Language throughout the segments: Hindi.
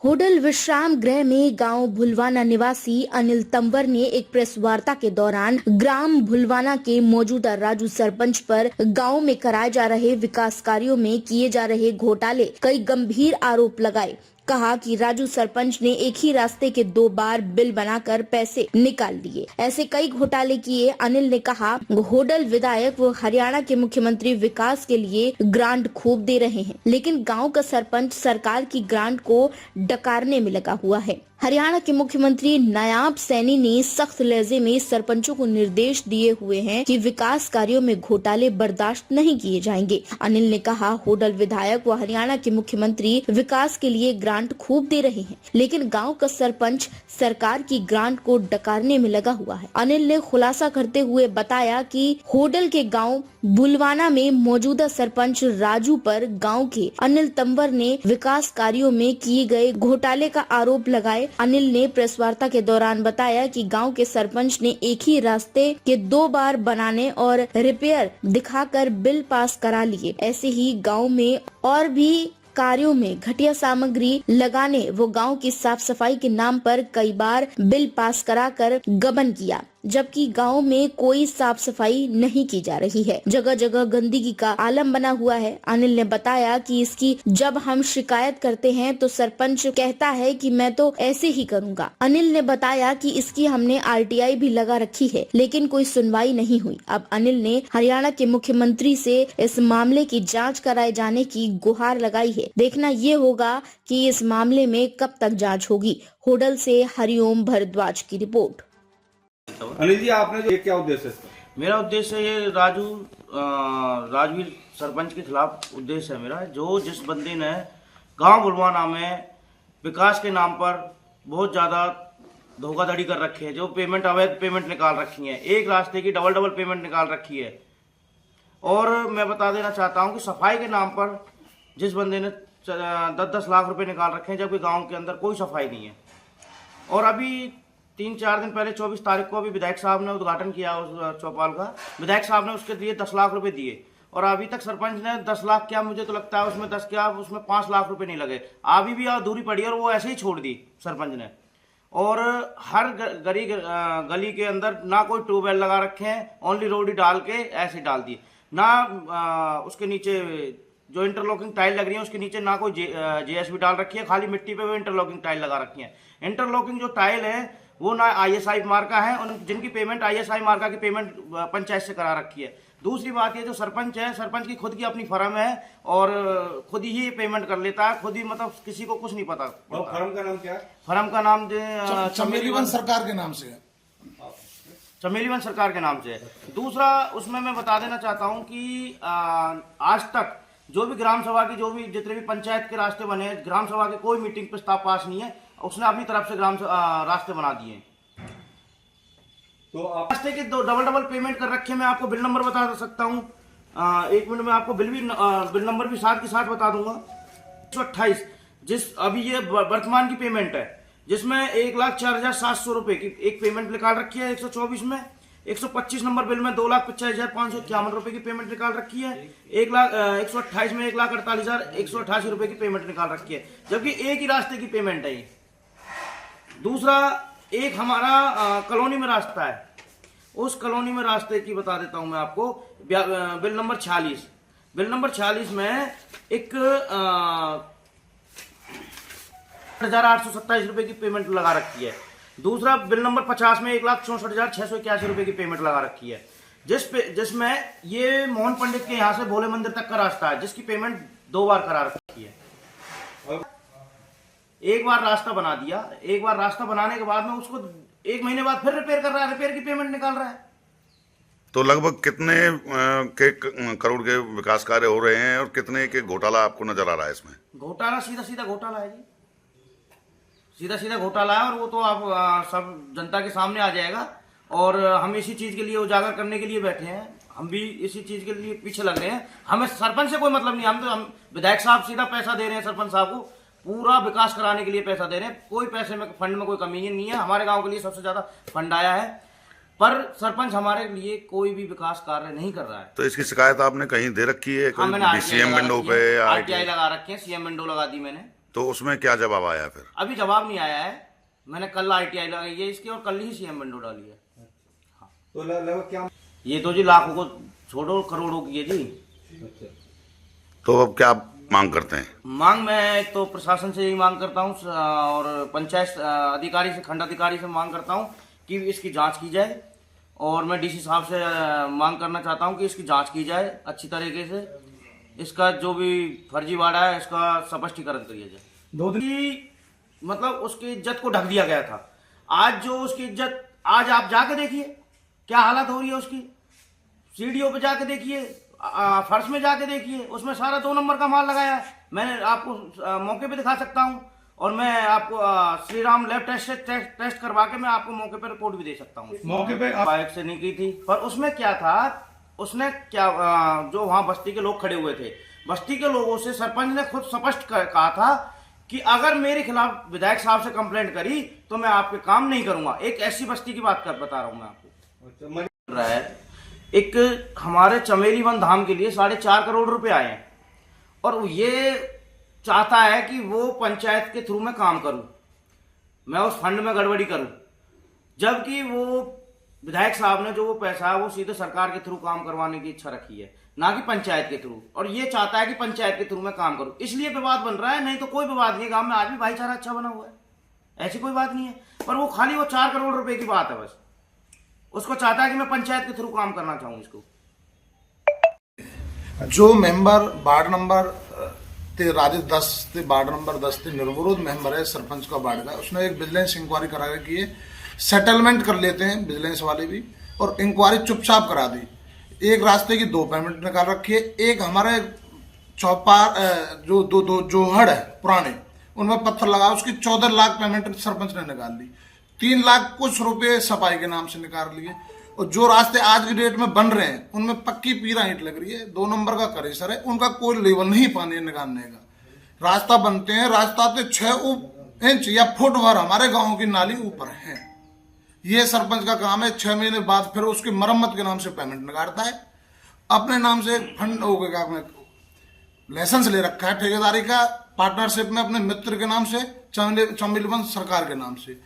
होडल विश्राम गृह में गांव भुलवाना निवासी अनिल तंवर ने एक प्रेस वार्ता के दौरान ग्राम भुलवाना के मौजूदा राजू सरपंच पर गांव में कराए जा रहे विकास कार्यों में किए जा रहे घोटाले कई गंभीर आरोप लगाए। कहा कि राजू सरपंच ने एक ही रास्ते के 2 बार बिल बनाकर पैसे निकाल लिए, ऐसे कई घोटाले किए। अनिल ने कहा, होडल विधायक व हरियाणा के मुख्यमंत्री विकास के लिए ग्रांट खूब दे रहे हैं, लेकिन गांव का सरपंच सरकार की ग्रांट को डकारने में लगा हुआ है। हरियाणा के मुख्यमंत्री नायाब सैनी ने सख्त लहजे में सरपंचों को निर्देश दिए हुए हैं कि विकास कार्यों में घोटाले बर्दाश्त नहीं किए जाएंगे। अनिल ने कहा, होडल विधायक व हरियाणा के मुख्यमंत्री विकास के लिए ग्रांट खूब दे रहे हैं, लेकिन गांव का सरपंच सरकार की ग्रांट को डकारने में लगा हुआ है। अनिल ने खुलासा करते हुए बताया कि होडल के गाँव भुलवाना में मौजूदा सरपंच राजू पर गाँव के अनिल तंवर ने विकास कार्यों में किए गए घोटाले का आरोप लगाए। अनिल ने प्रेस वार्ता के दौरान बताया कि गांव के सरपंच ने एक ही रास्ते के 2 बार बनाने और रिपेयर दिखाकर बिल पास करा लिए। ऐसे ही गांव में और भी कार्यों में घटिया सामग्री लगाने व गांव की साफ सफाई के नाम पर कई बार बिल पास कराकर गबन किया, जबकि गांव में कोई साफ सफाई नहीं की जा रही है। जगह जगह गंदगी का आलम बना हुआ है। अनिल ने बताया कि इसकी जब हम शिकायत करते हैं तो सरपंच कहता है कि मैं तो ऐसे ही करूंगा। अनिल ने बताया कि इसकी हमने आरटीआई भी लगा रखी है, लेकिन कोई सुनवाई नहीं हुई। अब अनिल ने हरियाणा के मुख्यमंत्री से इस मामले की जाँच कराए जाने की गुहार लगाई है। देखना ये होगा कि इस मामले में कब तक जाँच होगी। होडल से हरिओम भारद्वाज की रिपोर्ट। अनिल जी, आपने जो ये क्या उद्देश्य है? मेरा उद्देश्य ये राजवीर सरपंच के खिलाफ उद्देश्य है मेरा। जो जिस बंदे ने गांव भुलवाना में विकास के नाम पर बहुत ज़्यादा धोखाधड़ी कर रखी है, जो पेमेंट अवैध पेमेंट निकाल रखी है, एक रास्ते की डबल पेमेंट निकाल रखी है। और मैं बता देना चाहता हूं कि सफाई के नाम पर जिस बंदे ने 10-10 लाख रुपए निकाल रखे हैं, जबकि गाँव के अंदर कोई सफाई नहीं है। और अभी 3-4 दिन पहले 24 तारीख को अभी विधायक साहब ने उद्घाटन किया उस चौपाल का। विधायक साहब ने उसके दिए 10 लाख रुपए दिए, और अभी तक सरपंच ने 10 लाख क्या, मुझे तो लगता है उसमें 10 क्या, उसमें 5 लाख रुपए नहीं लगे। अभी भी अधूरी पड़ी और वो ऐसे ही छोड़ दी सरपंच ने। और हर गली के अंदर ना कोई ट्यूबवेल लगा रखे हैं, ओनली रोडी डाल के ऐसे डाल दिए। ना उसके नीचे जो इंटरलॉकिंग टाइल लग रही है उसके नीचे ना कोई जेएसबी डाल रखी है, खाली मिट्टी पे वो इंटरलॉकिंग टाइल लगा रखी है। इंटरलॉकिंग जो टाइल है वो ना आईएसआई मार्का है, और जिनकी पेमेंट आईएसआई मार्का की पेमेंट पंचायत से करा रखी है। दूसरी बात ये, जो सरपंच है, सरपंच की खुद की अपनी फर्म है और खुद ही पेमेंट कर लेता है, खुद ही, मतलब किसी को कुछ नहीं पता। और फर्म का नाम क्या है? फर्म का नाम चमेली वन सरकार के नाम से है। चमेली वन सरकार के नाम से है। दूसरा, उसमें मैं बता देना चाहता हूँ कि आज तक जो भी ग्राम सभा की, जो भी जितने भी पंचायत के रास्ते बने, ग्राम सभा के कोई मीटिंग प्रस्ताव पास नहीं है। उसने अपनी तरफ से रास्ते बना दिए। तो आप रास्ते के डबल पेमेंट कर रखे। मैं आपको बिल नंबर बता सकता हूँ, 1 मिनट में आपको बिल नंबर भी साथ के साथ बता दूंगा। 128, जिस अभी ये वर्तमान की पेमेंट है, जिसमें 1,04,700 रुपए की एक पेमेंट निकाल रखी है 124 में। 125 नंबर बिल में 2,50,551 रुपए की पेमेंट निकाल रखी है। 128 में 1,48,188 रुपए की पेमेंट निकाल रखी है, जबकि एक ही रास्ते की पेमेंट है। दूसरा, एक हमारा कॉलोनी में रास्ता है, उस कॉलोनी में रास्ते की बता देता हूं मैं आपको। बिल नंबर 46, बिल नंबर 46 में एक 8,827 रुपए की पेमेंट लगा रखी है। दूसरा, बिल नंबर 50 में 1,64,681 रुपए की पेमेंट लगा रखी है, जिसमें ये मोहन पंडित के यहाँ से भोले मंदिर तक का रास्ता है, जिसकी पेमेंट 2 बार करा रखी है। एक बार रास्ता बना दिया, एक बार रास्ता बनाने के बाद में उसको 1 महीने बाद फिर रिपेयर कर रहा है, रिपेयर की पेमेंट निकाल रहा है। तो लगभग कितने के करोड़ के विकास कार्य हो रहे हैं और कितने के घोटाला आपको नजर आ रहा है इसमें? घोटाला सीधा घोटाला है जी, सीधा घोटाला है। और वो तो आप सब जनता के सामने आ जाएगा। और हम इसी चीज के लिए उजागर करने के लिए बैठे हैं, हम भी इसी चीज के लिए पीछे लग रहे हैं। हमें सरपंच से कोई मतलब नहीं, हम विधायक साहब सीधा पैसा दे रहे हैं सरपंच साहब को, पूरा विकास कराने के लिए पैसा दे रहे हैं। कोई पैसे में, फंड में कोई कमी नहीं है। हमारे गांव के लिए सबसे ज्यादा फंड आया है, पर सरपंच हमारे लिए कोई भी विकास कार्य नहीं कर रहा है। तो इसकी शिकायत आपने कहीं दे रखी है? हाँ, मैंने सीएम विंडो पे आरटीआई लगा रखे हैं, सीएम विंडो लगा दी मैंने। तो उसमें क्या जवाब आया फिर? अभी जवाब नहीं आया है। मैंने कल आरटीआई लगाई है इसकी और कल ही सीएम विंडो डाली है। तो लगभग क्या? ये तो जी लाखों को छोड़ो, करोड़ों की है जी। अच्छा। तो अब क्या मांग करते हैं? मांग मैं तो प्रशासन से यही मांग करता हूँ और पंचायत अधिकारी से, खंड अधिकारी से मांग करता हूँ कि इसकी जांच की जाए। और मैं डीसी साहब से मांग करना चाहता हूँ कि इसकी जांच की जाए अच्छी तरीके से। इसका जो भी फर्जीवाड़ा है इसका स्पष्टीकरण किया जाए। 2 दिन कि मतलब उसकी इज्जत को ढक दिया गया था। आज जो उसकी इज्जत, आज आप जाके देखिए क्या हालत हो रही है उसकी। सीढ़ियों पे जाके देखिए, फर्श में जाके देखिए, उसमें सारा 2 नंबर का माल लगाया है। मैं आपको मौके पे दिखा सकता हूं और मैं आपको श्री राम लैब टेस्ट करवा के मैं आपको मौके पे रिपोर्ट भी दे सकता हूं। मौके पे बाइक से नहीं की थी, पर उसमें क्या था, उसने क्या जो वहां बस्ती के लोग खड़े हुए थे, बस्ती के लोगों से सरपंच ने खुद स्पष्ट कहा था कि अगर मेरे खिलाफ विधायक साहब से कंप्लेंट करी तो मैं आपके काम नहीं करूंगा। एक ऐसी बस्ती की बात बता रहा हूं मैं आपको। रहा है एक हमारे चमेली वन धाम के लिए 4.5 करोड़ रुपए आए हैं और ये चाहता है कि वो पंचायत के थ्रू में काम करूं, मैं उस फंड में गड़बड़ी करूं, जबकि वो विधायक साहब ने जो वो पैसा है वो सीधे सरकार के थ्रू काम करवाने की इच्छा रखी है, ना कि पंचायत के थ्रू। और ये चाहता है कि पंचायत के थ्रू में काम करूं, इसलिए विवाद बन रहा है। नहीं तो कोई विवाद नहीं है, गांव में आज भी भाईचारा अच्छा बना हुआ है, ऐसी कोई बात नहीं है। पर वो खाली वो 4 करोड़ रुपए की बात है बस। उसको चाहता है कि मैं पंचायत के थ्रू काम करना चाहूं। इसको जो मेंबर वार्ड नंबर ते राजेश 10 ते वार्ड नंबर 10 ते निर्विरोध मेंबर है सरपंच का वार्ड का, उसने एक विजिलेंस इंक्वायरी करा के ये सेटलमेंट कर लेते हैं विजिलेंस वाले भी, और इंक्वायरी चुपचाप करा दी। एक रास्ते की 2 पेमेंट निकाल रखी है। एक हमारे चौपार जो दो जोहड़ है पुराने, उनमें पत्थर लगा, उसकी 14 लाख पेमेंट सरपंच ने निकाल दी। 3 लाख कुछ रुपए सफाई के नाम से निकाल लिए। और जो रास्ते आज की डेट में बन रहे हैं उनमें पक्की पीरा ईंट लग रही है, 2 नंबर का करेसर है, उनका कोई लेवल नहीं पानी निकालने का। रास्ता बनते हैं, रास्ता तो 6 इंच या फुट भर हमारे गांव की नाली ऊपर है। ये सरपंच का काम है। 6 महीने बाद फिर उसकी मरम्मत के नाम से पेमेंट निकालता है। अपने नाम से फंड हो गया, लाइसेंस ले रखा है ठेकेदारी का, पार्टनरशिप में अपने मित्र के नाम से, चमेली वन सरकार के नाम से।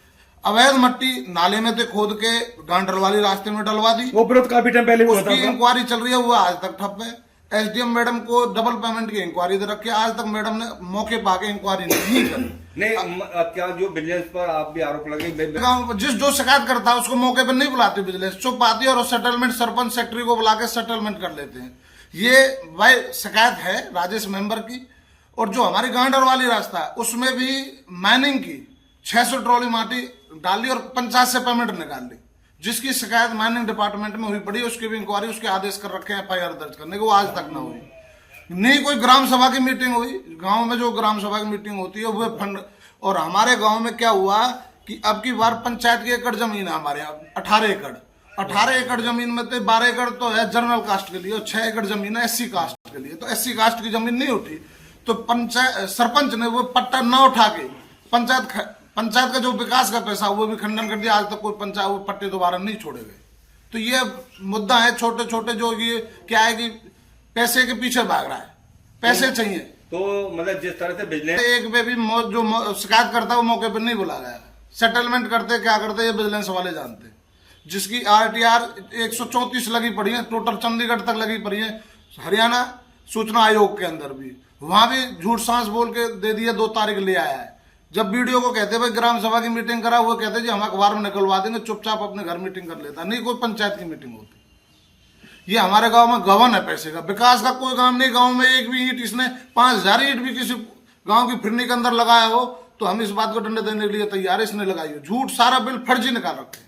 अवैध मट्टी नाले में से खोद के गांडर वाली रास्ते में डलवा दी। वो विरोध काफी टाइम पहले हुआ था। उसकी इंक्वायरी चल रही है, वो आज तक ठप है। एसडीएम मैडम को डबल पेमेंट की इंक्वायरी दे रखी है, आज तक मैडम ने मौके पर आके इंक्वायरी नहीं करी। नहीं, क्या जो विजिलेंस पर आप भी आरोप लगे? जो शिकायत करता है उसको मौके पर नहीं बुलाते विजिलेंस, चुप आती है और सेटलमेंट सरपंच सेक्रेटरी को बुला के सेटलमेंट कर लेते हैं। ये भाई शिकायत है राजेश मेंबर की। और जो हमारी गांडर वाली रास्ता है उसमें भी माइनिंग की 600 ट्रॉली माटी डाली और 50 से पेमेंट निकाल ली, जिसकी शिकायत माइनिंग डिपार्टमेंट में हुई पड़ी। उसकी भी इंक्वायरी, उसके आदेश कर रखे हैं एफआईआर दर्ज करने को, आज तक ना हुई। नहीं कोई ग्राम सभा की मीटिंग हुई। गांव में जो ग्राम सभा की मीटिंग होती है वो फंड। और हमारे गांव में क्या हुआ कि अब की बार पंचायत की एकड़ जमीन है हमारे यहाँ, 18 एकड़। 18 एकड़ जमीन में तो 12 एकड़ तो है जनरल कास्ट के लिए और 6 एकड़ जमीन है एससी कास्ट के लिए। तो एससी कास्ट की जमीन नहीं उठी, तो पंचायत सरपंच ने वो पट्टा न उठा के पंचायत का जो विकास का पैसा वो भी खंडन कर दिया। आज तक कोई पंचायत वो पट्टे दोबारा नहीं छोड़े गए। तो ये मुद्दा है छोटे छोटे, जो ये क्या है कि पैसे के पीछे भाग रहा है, पैसे चाहिए। तो मतलब जिस तरह से विजिलेंस एक पे भी जो शिकायत करता है वो मौके पर नहीं बुला गया। सेटलमेंट करते क्या करते ये विजिलेंस वाले जानते। जिसकी आरटीआर 134 लगी पड़ी है, टोटल चंडीगढ़ तक लगी पड़ी है, हरियाणा सूचना आयोग के अंदर भी, वहां भी झूठ सांस बोल के दे दिया 2 तारीख ले आया है। जब वीडियो को कहते भाई ग्राम सभा की मीटिंग करा, वो कहते जी हम अखबार में निकलवा देंगे, चुपचाप अपने घर मीटिंग कर लेता। नहीं कोई पंचायत की मीटिंग होती। ये हमारे गांव में गवन है पैसे का, विकास का कोई काम नहीं। गांव में एक भी ईंट इसने 5000 ईंट भी किसी गांव की फिरनी के अंदर लगाया हो तो हम इस बात को डंडे देने के लिए तैयार है, इसने लगाई हो। झूठ सारा बिल फर्जी निकाल रखे।